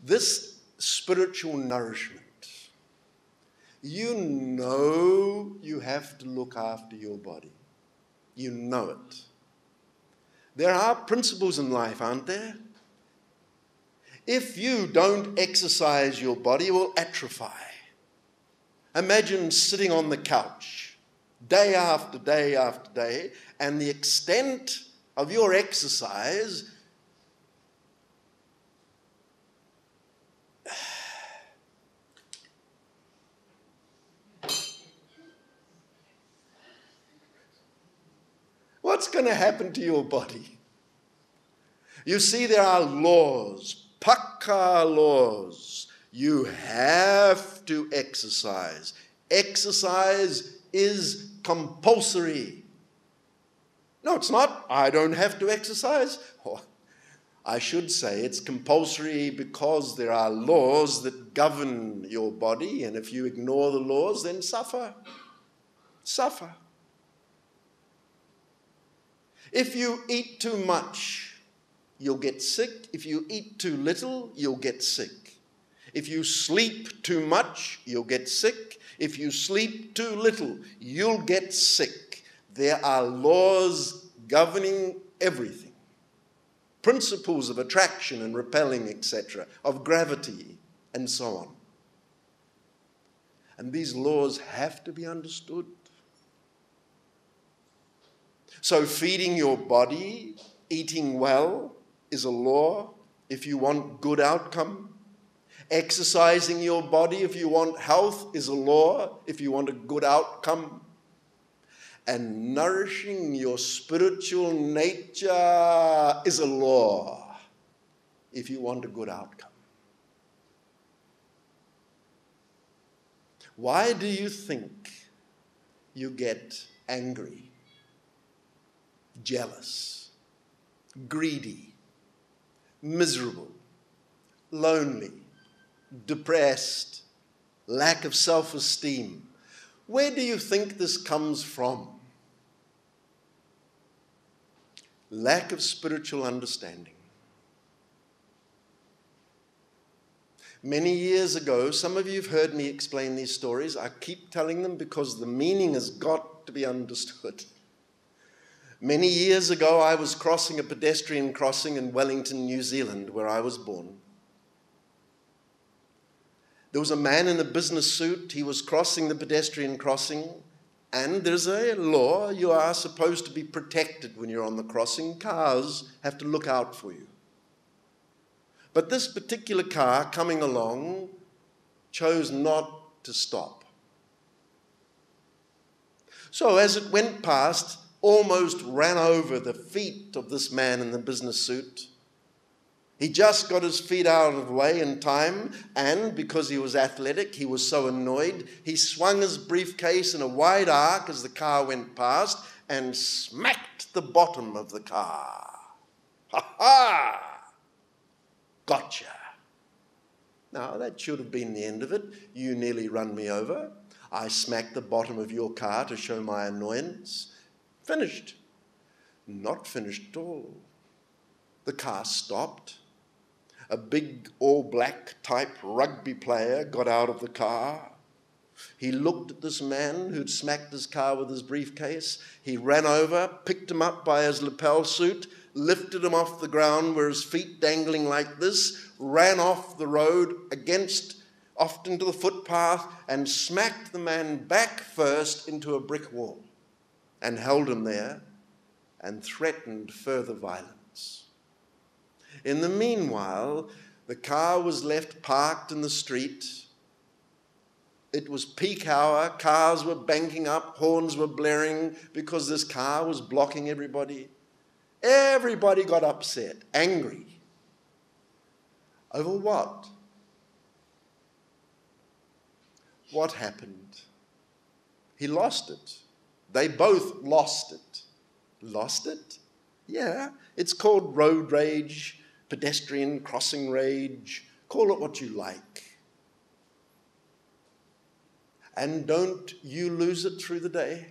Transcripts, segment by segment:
This spiritual nourishment, you know you have to look after your body. You know it. There are principles in life, aren't there? If you don't exercise, your body will atrophy. Imagine sitting on the couch day after day after day, and the extent of your exercise what's going to happen to your body? You see, there are laws, paka laws. You have to exercise. Exercise is compulsory. No, it's not. I don't have to exercise. Oh, I should say it's compulsory because there are laws that govern your body, and if you ignore the laws, then suffer. Suffer. If you eat too much, you'll get sick. If you eat too little, you'll get sick. If you sleep too much, you'll get sick. If you sleep too little, you'll get sick. There are laws governing everything. Principles of attraction and repelling, etc., of gravity, and so on. And these laws have to be understood. So feeding your body, eating well, is a law if you want good outcome. Exercising your body if you want health is a law if you want a good outcome. And nourishing your spiritual nature is a law if you want a good outcome. Why do you think you get angry, jealous, greedy, miserable, lonely, depressed, lack of self-esteem? Where do you think this comes from? Lack of spiritual understanding. Many years ago, some of you have heard me explain these stories. I keep telling them because the meaning has got to be understood. Many years ago, I was crossing a pedestrian crossing in Wellington, New Zealand, where I was born. There was a man in a business suit. He was crossing the pedestrian crossing, and there's a law. You are supposed to be protected when you're on the crossing. Cars have to look out for you. But this particular car coming along chose not to stop. So as it went past, almost ran over the feet of this man in the business suit. He just got his feet out of the way in time, and because he was athletic, he was so annoyed, he swung his briefcase in a wide arc as the car went past and smacked the bottom of the car. Ha ha! Gotcha. Now, that should have been the end of it. You nearly run me over. I smacked the bottom of your car to show my annoyance. Finished. Not finished at all. The car stopped. A big all-black type rugby player got out of the car. He looked at this man who'd smacked his car with his briefcase. He ran over, picked him up by his lapel suit, lifted him off the ground where his feet dangling like this, ran off the road off into the footpath, and smacked the man back first into a brick wall and held him there and threatened further violence. In the meanwhile, the car was left parked in the street. It was peak hour, cars were banking up, horns were blaring because this car was blocking everybody. Everybody got upset, angry. Over what? What happened? He lost it. They both lost it. Lost it? Yeah, it's called road rage, pedestrian crossing rage, call it what you like. And don't you lose it through the day?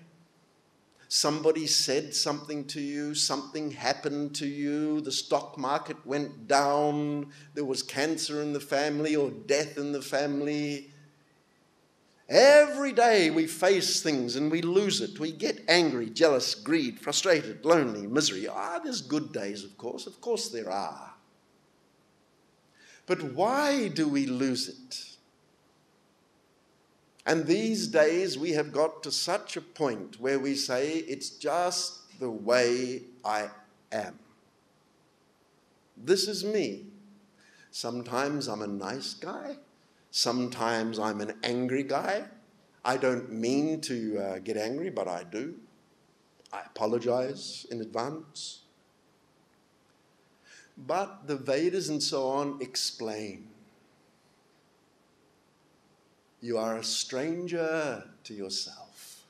Somebody said something to you, something happened to you, the stock market went down, there was cancer in the family or death in the family. Every day we face things and we lose it. We get angry, jealous, greed, frustrated, lonely, misery. There's good days, of course there are. But why do we lose it? And these days we have got to such a point where we say, it's just the way I am. This is me. Sometimes I'm a nice guy. Sometimes I'm an angry guy. I don't mean to get angry, but I do. I apologize in advance. But the Vedas and so on explain. You are a stranger to yourself.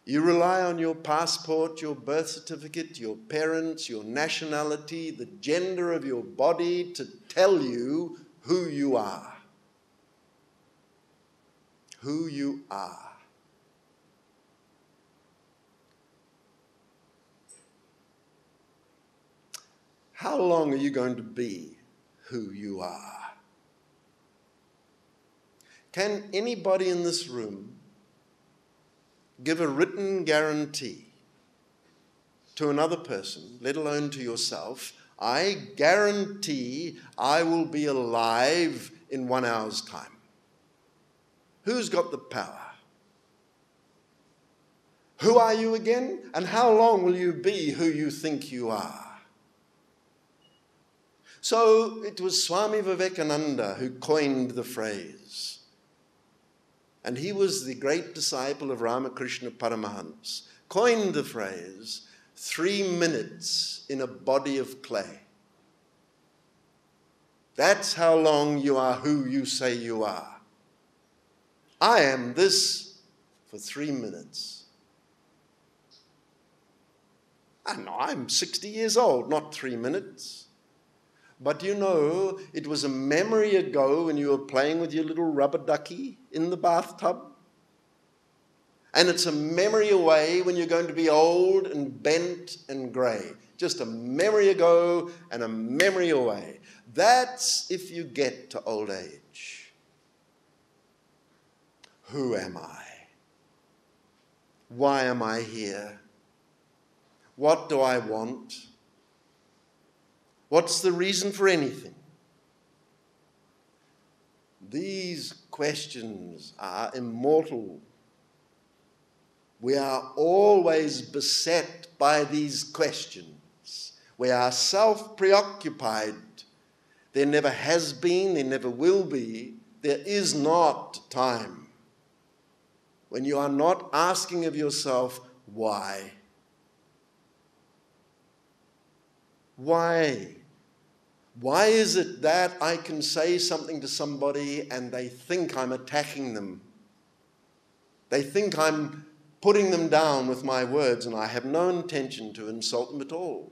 You rely on your passport, your birth certificate, your parents, your nationality, the gender of your body to tell you who you are. Who you are. How long are you going to be who you are? Can anybody in this room give a written guarantee to another person, let alone to yourself, I guarantee I will be alive in 1 hour's time? Who's got the power? Who are you again? And how long will you be who you think you are? So it was Swami Vivekananda who coined the phrase. And he was the great disciple of Ramakrishna Paramahansa, coined the phrase, 3 minutes in a body of clay. That's how long you are who you say you are. I am this for 3 minutes. And I'm 60 years old, not 3 minutes. But you know, it was a memory ago when you were playing with your little rubber ducky in the bathtub. And it's a memory away when you're going to be old and bent and grey. Just a memory ago and a memory away. That's if you get to old age. Who am I? Why am I here? What do I want? What's the reason for anything? These questions are immortal. We are always beset by these questions. We are self-preoccupied. There never has been, there never will be. There is not time when you are not asking of yourself, why? Why? Why is it that I can say something to somebody and they think I'm attacking them? They think I'm putting them down with my words, and I have no intention to insult them at all.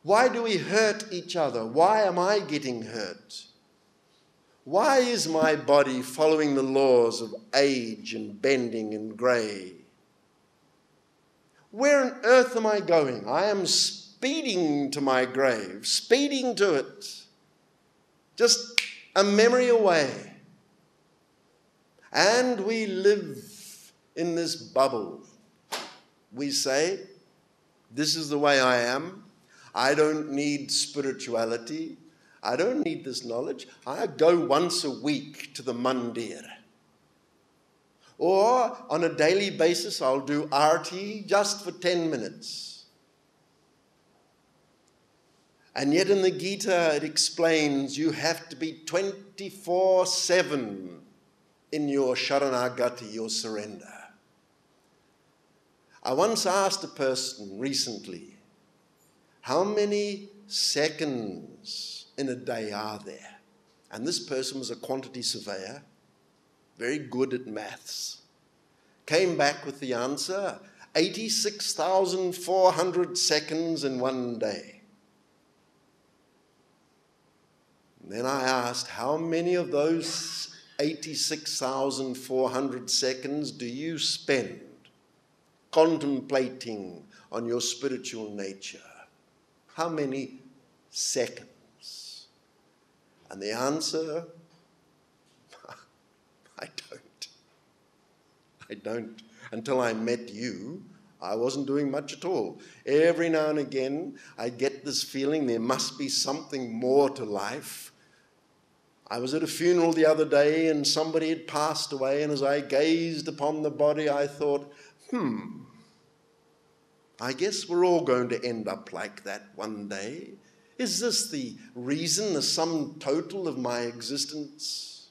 Why do we hurt each other? Why am I getting hurt? Why is my body following the laws of age and bending and grey? Where on earth am I going? I am speeding to my grave, speeding to it. Just a memory away. And we live in this bubble. We say, this is the way I am. I don't need spirituality. I don't need this knowledge. I go once a week to the mandir. Or on a daily basis, I'll do arati just for 10 minutes. And yet in the Gita, it explains you have to be 24/7 in your sharanagati, your surrender. I once asked a person recently, how many seconds in a day are there? And this person was a quantity surveyor, very good at maths. Came back with the answer, 86,400 seconds in one day. And then I asked, how many of those 86,400 seconds do you spend contemplating on your spiritual nature? How many seconds? And the answer, I don't. Until I met you, I wasn't doing much at all. Every now and again, I get this feeling there must be something more to life. I was at a funeral the other day and somebody had passed away, and as I gazed upon the body, I thought, I guess we're all going to end up like that one day. Is this the reason, the sum total of my existence?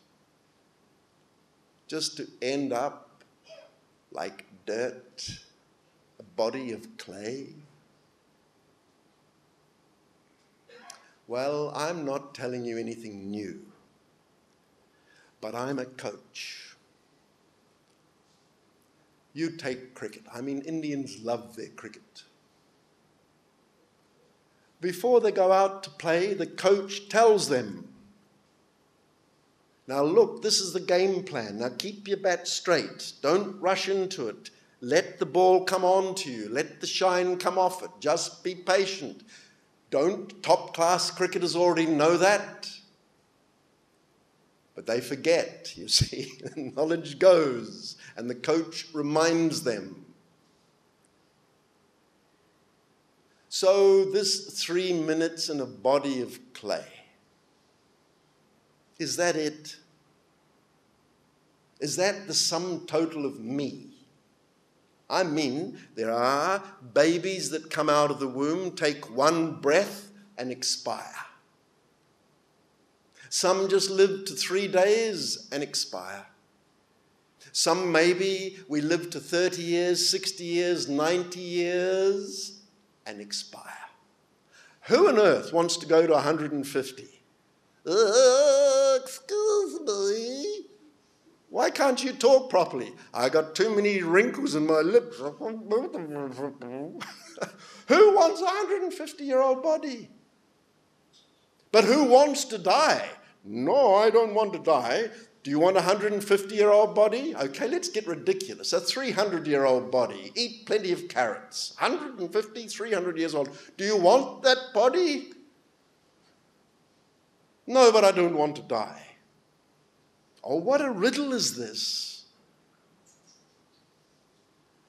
Just to end up like dirt, a body of clay? Well, I'm not telling you anything new, but I'm a coach. You take cricket. I mean, Indians love their cricket. Before they go out to play, the coach tells them, now look, this is the game plan. Now keep your bat straight. Don't rush into it. Let the ball come on to you. Let the shine come off it. Just be patient. Don't top-class cricketers already know that? But they forget, you see. Knowledge goes, and the coach reminds them. So this 3 minutes in a body of clay, is that it? Is that the sum total of me? I mean, there are babies that come out of the womb, take one breath and expire. Some just live to 3 days and expire. Some maybe we live to 30 years, 60 years, 90 years and expire. Who on earth wants to go to 150? Excuse me. Why can't you talk properly? I got too many wrinkles in my lips. Who wants a 150-year-old body? But who wants to die? No, I don't want to die. Do you want a 150-year-old body? Okay, let's get ridiculous. A 300-year-old body. Eat plenty of carrots. 150, 300 years old. Do you want that body? No, but I don't want to die. Oh, what a riddle is this?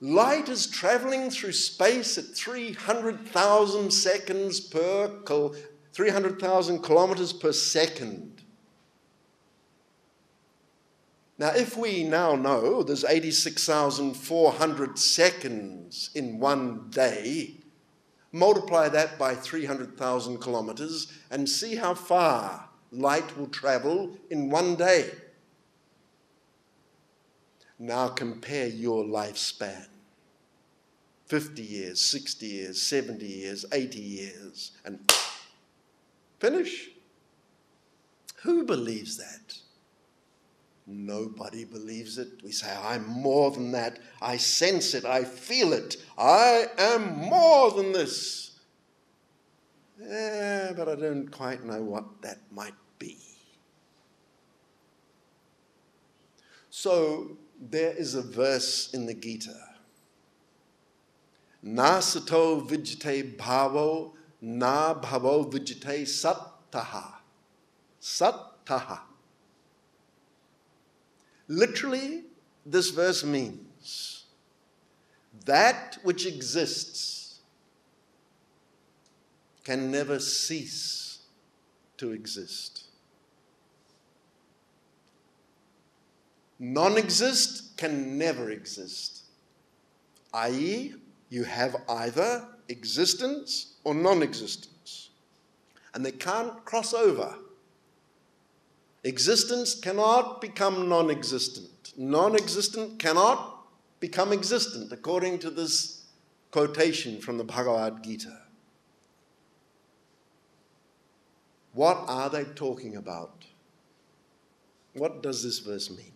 Light is traveling through space at 300,000 seconds per 300,000 kilometers per second. Now, if we now know there's 86,400 seconds in one day, multiply that by 300,000 kilometers and see how far light will travel in one day. Now compare your lifespan. 50 years, 60 years, 70 years, 80 years, and finish. Who believes that? Nobody believes it. We say, I'm more than that. I sense it. I feel it. I am more than this. Yeah, but I don't quite know what that might be. So there is a verse in the Gita. Na sato vijite bhavo, na bhavo vijite sattaha. Sattaha. Literally, this verse means that which exists can never cease to exist. Non-exist can never exist. I.e., you have either existence or non-existence. And they can't cross over. Existence cannot become non-existent. Non-existent cannot become existent, according to this quotation from the Bhagavad Gita. What are they talking about? What does this verse mean?